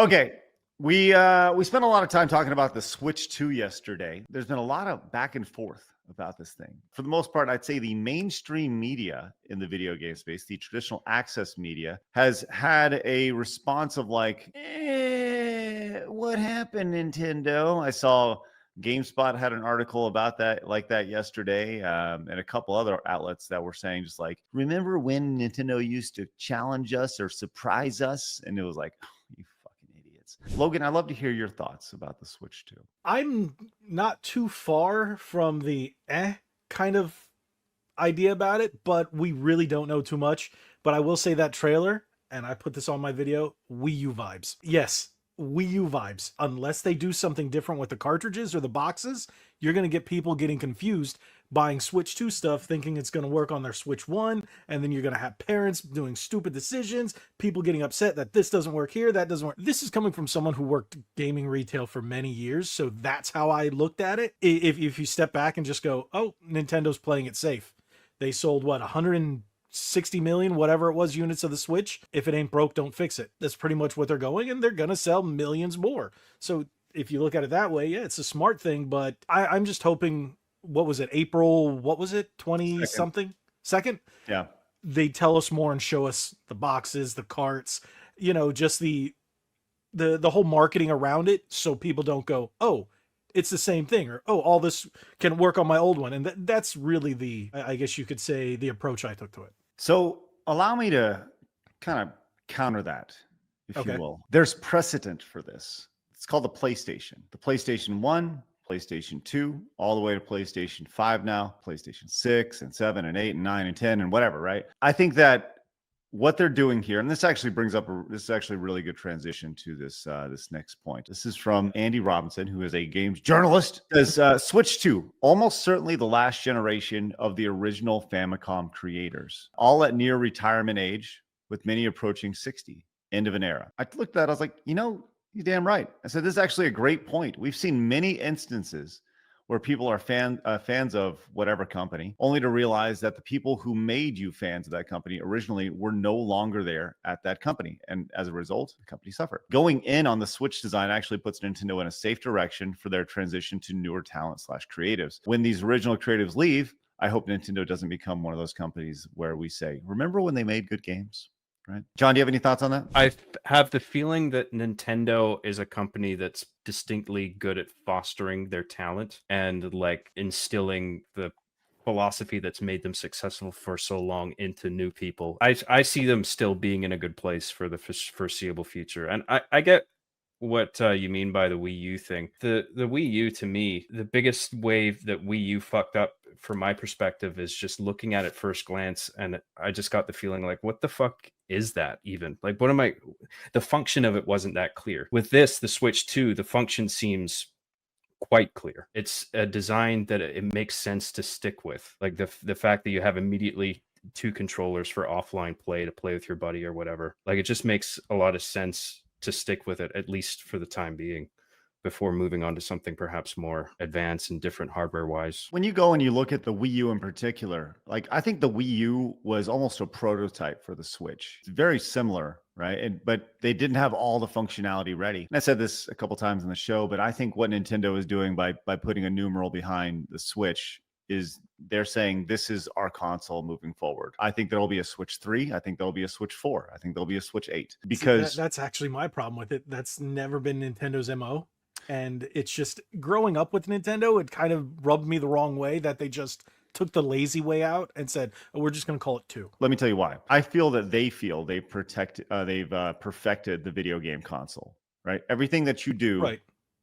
Okay. We spent a lot of time talking about the Switch 2 yesterday. There's been a lot of back and forth about this thing. For the most part, I'd say the mainstream media in the video game space, the traditional access media, has had a response of like, what happened, Nintendo? I saw GameSpot had an article about that, like that yesterday, and a couple other outlets that were saying just like, remember when Nintendo used to challenge us or surprise us? And it was like, you fucking idiots. Logan, I'd love to hear your thoughts about the Switch 2. I'm not too far from the kind of idea about it, but we really don't know too much. But I will say that trailer, and I put this on my video, Wii U vibes. Yes, Wii U vibes. Unless they do something different with the cartridges or the boxes, you're going to get people getting confused buying Switch 2 stuff thinking it's going to work on their Switch 1, and then you're going to have parents doing stupid decisions, people getting upset that this doesn't work here, that doesn't work. This is coming from someone who worked gaming retail for many years, so that's how I looked at it. If you step back and just go, oh, Nintendo's playing it safe. They sold, what, 160 million, whatever it was, units of the Switch. If it ain't broke, don't fix it. That's pretty much what they're going, and they're going to sell millions more. So if you look at it that way, yeah, it's a smart thing, but I'm just hoping, what was it, April, what was it, 20 something? Second? Yeah. They tell us more and show us the boxes, the carts, just the whole marketing around it, so people don't go, oh, it's the same thing, or oh, all this can work on my old one. And that's really the, I guess you could say, the approach I took to it. So allow me to kind of counter that, if you will. There's precedent for this. It's called the PlayStation. The PlayStation 1, PlayStation 2, all the way to PlayStation 5 now, PlayStation 6 and 7 and 8 and 9 and 10 and whatever, right? I think that what they're doing here, and this actually brings up this is actually a really good transition to this this next point. This is from Andy Robinson, who is a games journalist. Says Switch 2, almost certainly the last generation of the original Famicom creators, all at near retirement age, with many approaching 60. End of an era. I looked at that, I was like, you're damn right. I said, this is actually a great point. We've seen many instances where people are fans of whatever company, only to realize that the people who made you fans of that company originally were no longer there at that company. And as a result, the company suffered. Going in on the Switch design actually puts Nintendo in a safe direction for their transition to newer talent / creatives. When these original creatives leave, I hope Nintendo doesn't become one of those companies where we say, remember when they made good games? Right. John, do you have any thoughts on that? I have the feeling that Nintendo is a company that's distinctly good at fostering their talent and like instilling the philosophy that's made them successful for so long into new people. I see them still being in a good place for the foreseeable future. And I get what you mean by the Wii U thing. The Wii U, to me, the biggest wave that Wii U fucked up from my perspective is just looking at it first glance, and I just got the feeling like, what the fuck is that even? Like, what am I? The function of it wasn't that clear. With this, the Switch 2, the function seems quite clear. It's a design that it makes sense to stick with. Like the fact that you have immediately 2 controllers for offline play to play with your buddy or whatever. Like, it just makes a lot of sense to stick with it, at least for the time being, before moving on to something perhaps more advanced and different hardware wise. When you go and you look at the Wii U in particular, like, I think the Wii U was almost a prototype for the Switch. It's very similar, right? But they didn't have all the functionality ready. And I said this a couple times in the show, but I think what Nintendo is doing by putting a numeral behind the Switch is they're saying this is our console moving forward. I think there'll be a Switch 3. I think there'll be a Switch 4. I think there'll be a Switch 8. Because that's actually my problem with it. That's never been Nintendo's MO. And it's just, growing up with Nintendo, it kind of rubbed me the wrong way that they just took the lazy way out and said, oh, we're just going to call it 2. Let me tell you why. I feel that they've perfected the video game console, right? Everything that you do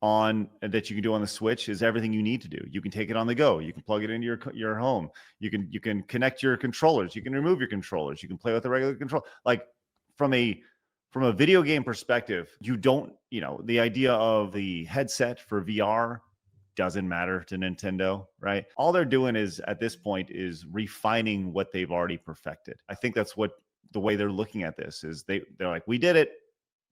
that you can do on the Switch is everything you need to do. You can take it on the go. You can plug it into your home. You can connect your controllers. You can remove your controllers. You can play with the regular control. Like, from a video game perspective, you don't, the idea of the headset for VR doesn't matter to Nintendo, right? All they're doing is, at this point, is refining what they've already perfected. I think that's what the way they're looking at this is. They're like, we did it.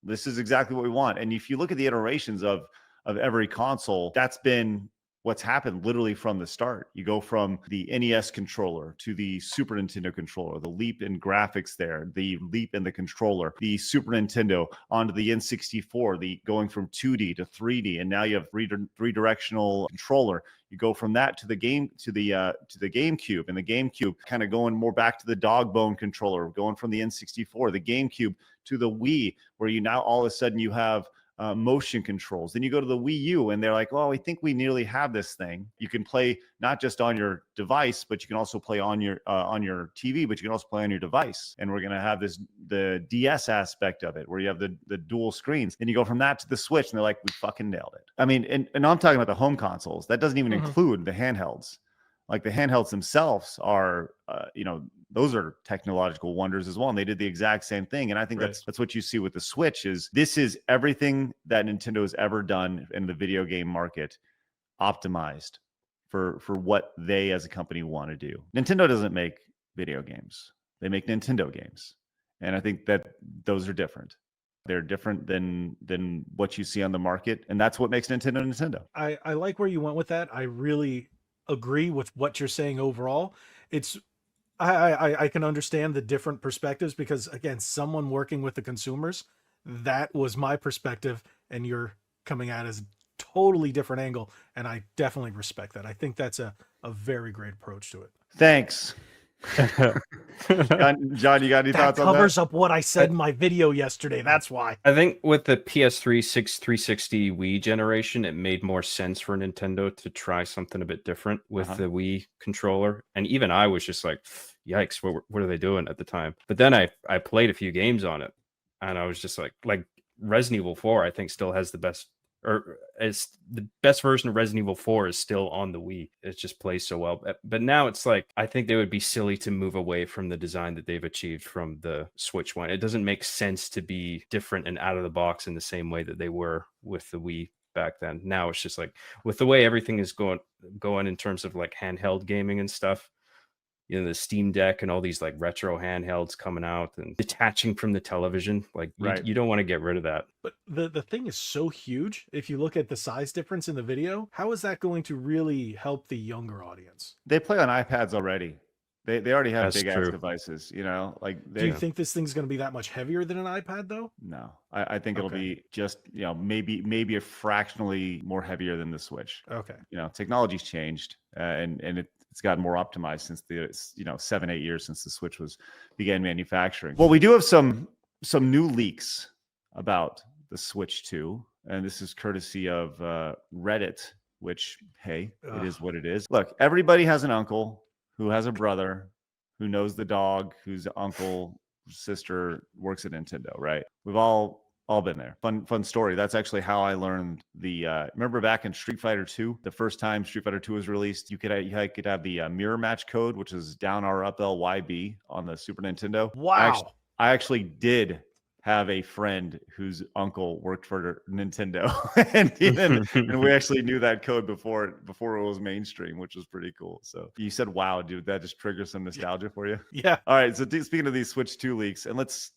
This is exactly what we want. And if you look at the iterations of every console, that's been what's happened literally from the start. You go from the NES controller to the Super Nintendo controller, the leap in graphics there, the leap in the controller, the Super Nintendo onto the N64, the going from 2D to 3D, and now you have three-directional controller. You go from that to the GameCube, and the GameCube kind of going more back to the dog bone controller, going from the N64, the GameCube to the Wii, where you now all of a sudden you have motion controls. Then you go to the Wii U and they're like, well, we think we nearly have this thing. You can play not just on your device, but you can also play on your TV, but you can also play on your device. And we're going to have the DS aspect of it where you have the dual screens. Then you go from that to the Switch and they're like, we fucking nailed it. I mean, and I'm talking about the home consoles. That doesn't even include the handhelds. Like the handhelds themselves are, those are technological wonders as well. And they did the exact same thing. And I think that's what you see with the Switch is this is everything that Nintendo has ever done in the video game market optimized for what they as a company want to do. Nintendo doesn't make video games. They make Nintendo games. And I think that those are different. They're different than what you see on the market. And that's what makes Nintendo. I like where you went with that. I really agree with what you're saying overall. I can understand the different perspectives because again, someone working with the consumers, that was my perspective, and you're coming at it as a totally different angle, and I definitely respect that. I think that's a very great approach to it. Thanks. John, you got any thoughts on that? That covers up what I said in my video yesterday. That's why. I think with the PS3 360 Wii generation, it made more sense for Nintendo to try something a bit different with the Wii controller. And even I was just like, yikes, what are they doing at the time? But then I played a few games on it, and I was just like Resident Evil 4, I think still has the best, or it's the best version of Resident Evil 4 is still on the Wii. It just plays so well. But now it's like, I think they would be silly to move away from the design that they've achieved from the Switch one. It doesn't make sense to be different and out of the box in the same way that they were with the Wii back then. Now it's just like, with the way everything is going in terms of like handheld gaming and stuff, the Steam Deck and all these like retro handhelds coming out and detaching from the television, like you don't want to get rid of that. But the thing is so huge. If you look at the size difference in the video, how is that going to really help the younger audience? They play on iPads already. They already have big ass devices, Do you think this thing's going to be that much heavier than an iPad though? No, I think it'll be just, maybe a fractionally more heavier than the Switch. Okay. Technology's changed and it's gotten more optimized since the 7-8 years since the Switch began manufacturing. Well, we do have some new leaks about the Switch 2, and this is courtesy of Reddit, which, hey, it is what it is. Look, everybody has an uncle who has a brother who knows the dog whose uncle, sister works at Nintendo, right? We've all been there. Fun story. That's actually how I learned remember back in Street Fighter 2, the first time Street Fighter 2 was released, you could have the mirror match code, which is down R up LYB on the Super Nintendo. Wow. I actually did have a friend whose uncle worked for Nintendo, and we actually knew that code before it was mainstream, which was pretty cool. So you said, "Wow, dude, that just triggers some nostalgia for you." Yeah. All right. So speaking of these Switch 2 leaks, and let's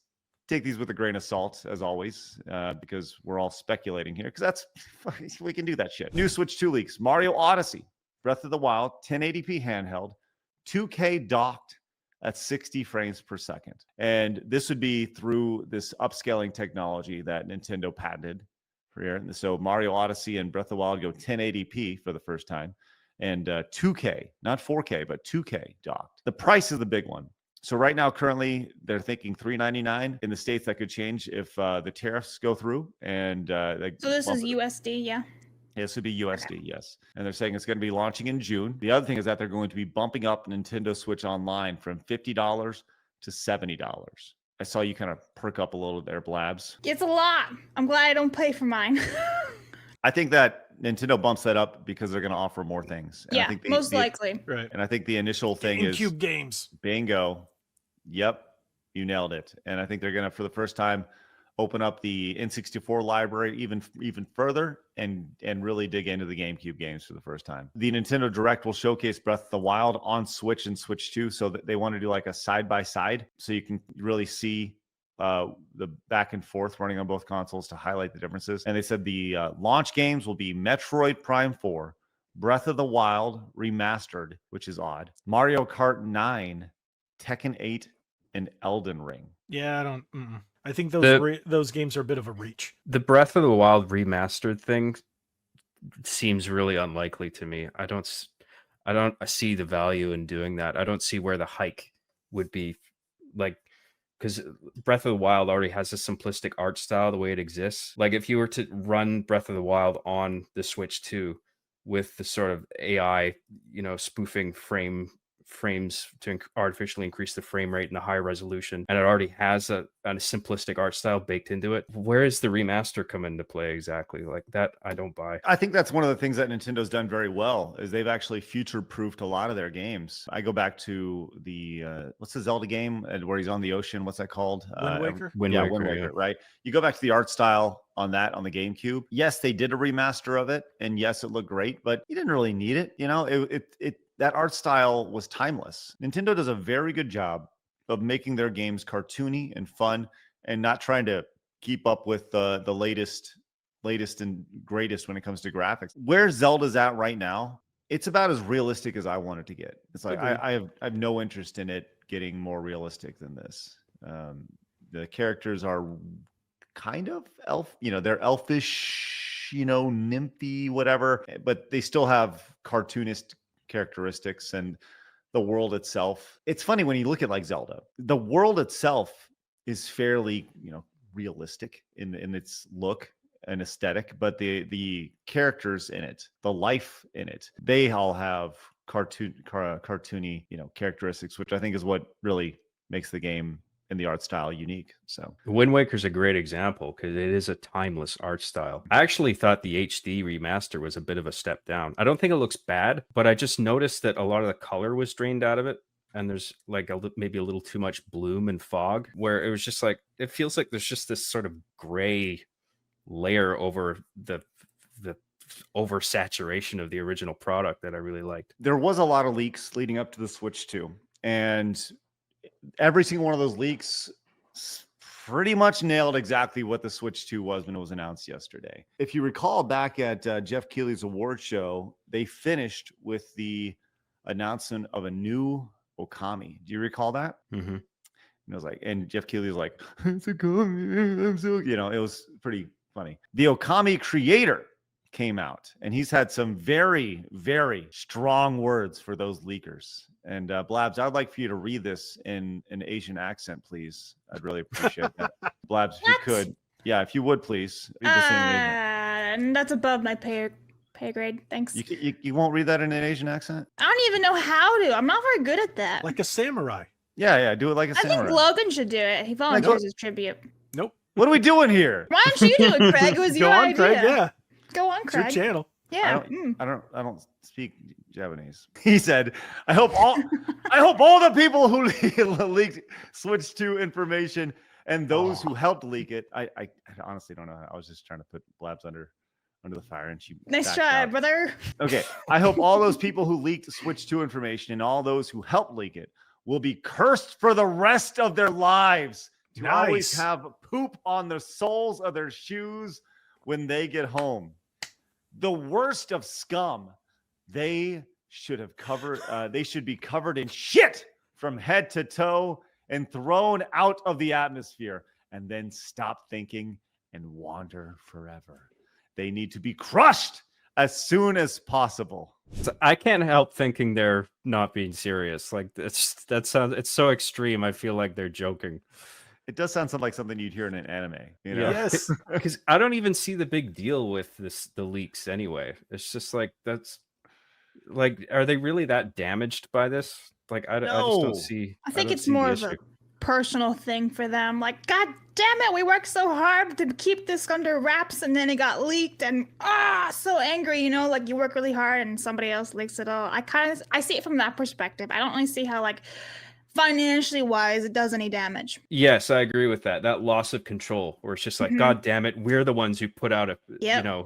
take these with a grain of salt, as always, because we're all speculating here. Because we can do that shit. New Switch 2 leaks: Mario Odyssey, Breath of the Wild, 1080p handheld, 2K docked at 60 frames per second. And this would be through this upscaling technology that Nintendo patented for here. And so Mario Odyssey and Breath of the Wild go 1080p for the first time. And 2K, not 4K, but 2K docked. The price is the big one. So right now, currently, they're thinking $399. In the States, that could change if the tariffs go through. And so this is USD, yeah? This would be USD, yes. And they're saying it's going to be launching in June. The other thing is that they're going to be bumping up Nintendo Switch Online from $50 to $70. I saw you kind of perk up a little there, Blabs. It's a lot. I'm glad I don't pay for mine. I think that Nintendo bumps that up because they're going to offer more things. And yeah, I think most likely. Right. And I think the initial thing is GameCube games. Bingo. Yep, you nailed it. And I think they're going to, for the first time, open up the N64 library even further and really dig into the GameCube games for the first time. The Nintendo Direct will showcase Breath of the Wild on Switch and Switch 2, so that they want to do like a side-by-side, so you can really see the back and forth running on both consoles to highlight the differences. And they said the launch games will be Metroid Prime 4, Breath of the Wild remastered, which is odd. Mario Kart 9, Tekken 8, and Elden Ring. Yeah, I don't. I think those games are a bit of a reach. The Breath of the Wild remastered thing seems really unlikely to me. I don't see the value in doing that. I don't see where the hike would be, like, because Breath of the Wild already has a simplistic art style the way it exists. Like, if you were to run Breath of the Wild on the Switch 2 with the sort of AI, spoofing frames to artificially increase the frame rate and a high resolution, and it already has a simplistic art style baked into it, where is the remaster come into play exactly? Like, that I don't buy. I think that's one of the things that Nintendo's done very well, is they've actually future-proofed a lot of their games. I go back to the what's the Zelda game where he's on the ocean? What's that called? Wind Waker? Wind Waker, right? You go back to the art style on that on the GameCube. Yes, they did a remaster of it, and yes, it looked great, but you didn't really need it. That art style was timeless. Nintendo does a very good job of making their games cartoony and fun, and not trying to keep up with the latest and greatest when it comes to graphics. Where Zelda's at right now, it's about as realistic as I want it to get. It's like I have no interest in it getting more realistic than this. The characters are kind of they're elfish, nymphy, whatever, but they still have cartoonist characteristics, and the world itself. It's funny when you look at like Zelda, the world itself is fairly, realistic in its look and aesthetic, but the characters in it, the life in it, they all have cartoony, characteristics, which I think is what really makes the game and the art style unique. So Wind Waker's a great example because it is a timeless art style. I actually thought the HD remaster was a bit of a step down. I don't think it looks bad, but I just noticed that a lot of the color was drained out of it, and there's like maybe a little too much bloom and fog, where it was just like, it feels like there's just this sort of gray layer over the oversaturation of the original product that I really liked. There was a lot of leaks leading up to the Switch 2, and every single one of those leaks pretty much nailed exactly what the Switch 2 was when it was announced yesterday. If you recall back at Jeff Keighley's award show, they finished with the announcement of a new Okami. Do you recall that? Mm-hmm. And it was like, and Jeff Keighley was like, it's Okami, I'm so, it was pretty funny. The Okami Creator came out, and he's had some very, very strong words for those leakers. And Blabs, I'd like for you to read this in an Asian accent, please. I'd really appreciate that. Blabs, if you could. Yeah, if you would, please. Read this in Asian. That's above my pay grade. Thanks. You won't read that in an Asian accent? I don't even know how to. I'm not very good at that. Like a samurai. Yeah, do it like a samurai. I think Logan should do it. He volunteers his tribute. Nope. What are we doing here? Why don't you do it, Craig? It was your idea. Craig, yeah. Go on, Craig. It's your channel. Yeah. I don't speak Japanese. He said, I hope all the people who leaked Switch 2 information and those who helped leak it. I honestly don't know. I was just trying to put Blabs under the fire, and she nice backed try, out. brother. Okay. I hope all those people who leaked Switch 2 information and all those who helped leak it will be cursed for the rest of their lives to always have poop on the soles of their shoes when they get home. The worst of scum. They should be covered in shit from head to toe and thrown out of the atmosphere, and then stop thinking and wander forever. They need to be crushed as soon as possible. So I can't help thinking they're not being serious. Like, it's so extreme. I feel like they're joking. It does sound like something you'd hear in an anime, Yes. Because I don't even see the big deal with the leaks anyway. It's just like, that's like, are they really that damaged by this? Like, I just don't see. I think it's more of a personal thing for them. Like, God damn it, we worked so hard to keep this under wraps, and then it got leaked, and so angry, like you work really hard and somebody else leaks it all. I see it from that perspective. I don't really see how, like, financially wise, it does any damage. Yes, I agree with that. That loss of control, where it's just like, God damn it, we're the ones who put out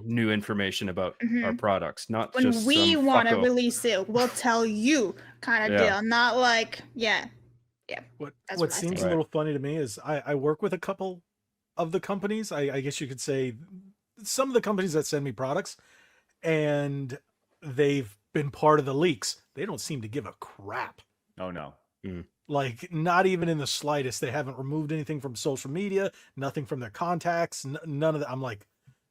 new information about our products, not when just we want to release it, we'll tell you, kind of deal. Not like, What seems a little funny to me is I work with a couple of the companies. I guess you could say some of the companies that send me products, and they've been part of the leaks. They don't seem to give a crap. Oh no. Like, not even in the slightest. They haven't removed anything from social media, nothing from their contacts, none of that. I'm like,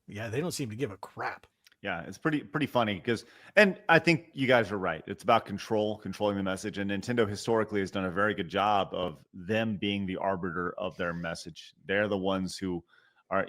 yeah, they don't seem to give a crap. Yeah, it's pretty funny because, and I think you guys are right. It's about controlling the message, and Nintendo historically has done a very good job of them being the arbiter of their message. They're the ones who are,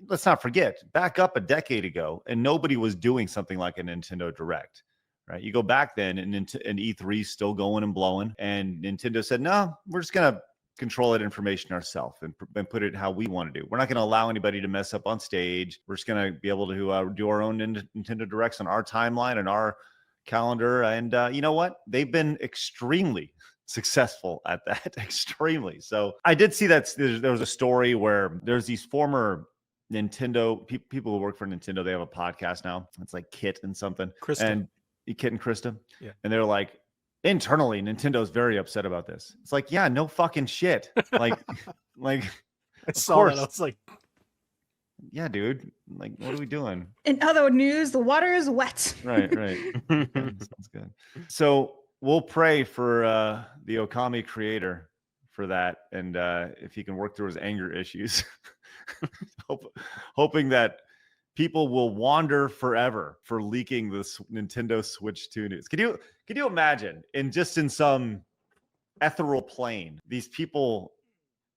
let's not forget, back up a decade ago, and nobody was doing something like a Nintendo Direct, right? You go back then, and E3 still going and blowing, and Nintendo said, no, we're just gonna control that information ourselves and put it how we want to do. We're not going to allow anybody to mess up on stage. We're just going to be able to do our own Nintendo Directs on our timeline and our calendar. And you know what? They've been extremely successful at that. Extremely. So I did see that there was a story where there's these former Nintendo people who work for Nintendo. They have a podcast now. It's like Kit and something. Krista. And Kit and Krista. Yeah. And they're like, internally, Nintendo's very upset about this. It's like, yeah, no fucking shit. Like, I saw that. I was like, yeah, dude. Like, what are we doing? In other news, the water is wet. Right. Sounds good. So we'll pray for the Okami Creator for that, and if he can work through his anger issues, hoping that people will wander forever for leaking this Nintendo Switch 2 news. Could you imagine in some ethereal plane, these people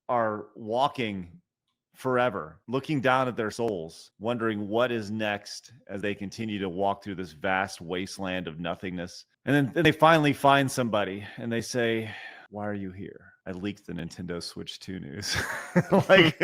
are walking forever, looking down at their souls, wondering what is next as they continue to walk through this vast wasteland of nothingness. And then they finally find somebody and they say, why are you here? I leaked the Nintendo Switch 2 news. Like,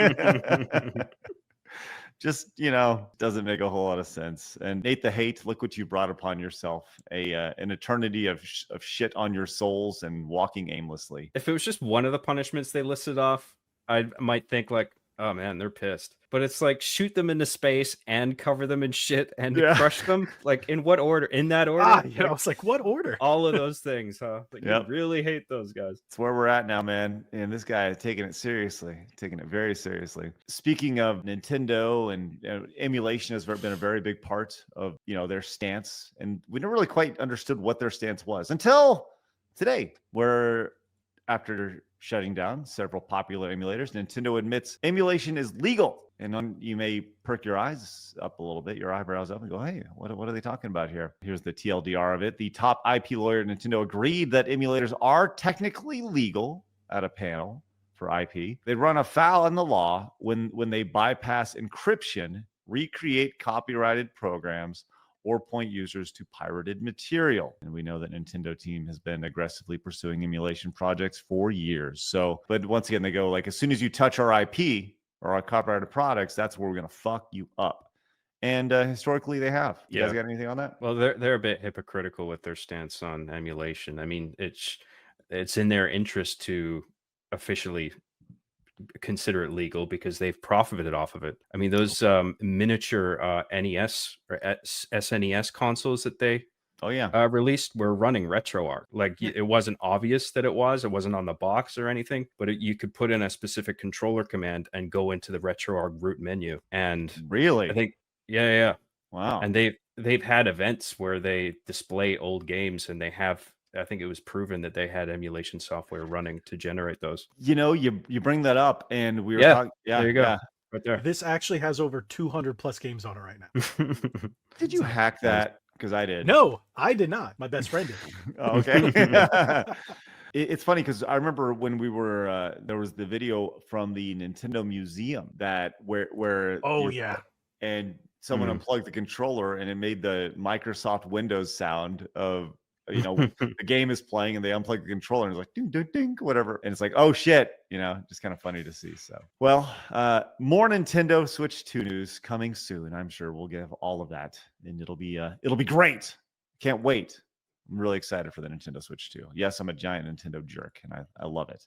just, doesn't make a whole lot of sense. And Nate the Hate, look what you brought upon yourself, an eternity of shit on your souls and walking aimlessly. If it was just one of the punishments they listed off, I might think like, oh man, they're pissed. But it's like, shoot them into space and cover them in shit and crush them. Like, in what order? In that order? I was like, what order? All of those things, huh? Like, Yep. You really hate those guys. It's where we're at now, man. And this guy is taking it seriously, taking it very seriously. Speaking of Nintendo, and emulation has been a very big part of, their stance. And we never really quite understood what their stance was until today, where after shutting down several popular emulators, Nintendo admits emulation is legal. And you may perk your eyes up a little bit, your eyebrows up, and go, hey, what are they talking about here? Here's the TLDR of it. The top IP lawyer at Nintendo agreed that emulators are technically legal at a panel for IP. They run afoul in the law when they bypass encryption, recreate copyrighted programs, or point users to pirated material. And we know that Nintendo team has been aggressively pursuing emulation projects for years. So, but once again, they go like, as soon as you touch our IP or our copyrighted products, that's where we're going to fuck you up. And historically they have. You guys got anything on that? Well, they're a bit hypocritical with their stance on emulation. I mean, it's in their interest to officially consider it legal because they've profited off of it. I mean, those miniature NES or SNES consoles that they released were running RetroArch. Like, it wasn't obvious that it wasn't on the box or anything, but you could put in a specific controller command and go into the RetroArch root menu. And really, I think, yeah. Wow. And they've had events where they display old games, and they have, I think it was proven that they had emulation software running to generate those. You bring that up, and we were talking. Yeah, there you go. Right there. This actually has over 200 plus games on it right now. Did you hack that? Because I did. No, I did not. My best friend did. Oh, okay. It's funny because I remember when we were there was the video from the Nintendo Museum where and someone unplugged the controller and it made the Microsoft Windows sound of the game is playing and they unplug the controller and it's like ding ding ding whatever, and it's like, oh shit, just kind of funny to see. So well, more Nintendo Switch 2 news coming soon. I'm sure we'll get all of that, and it'll be great. Can't wait. I'm really excited for the Nintendo Switch 2. Yes, I'm a giant Nintendo jerk and I love it.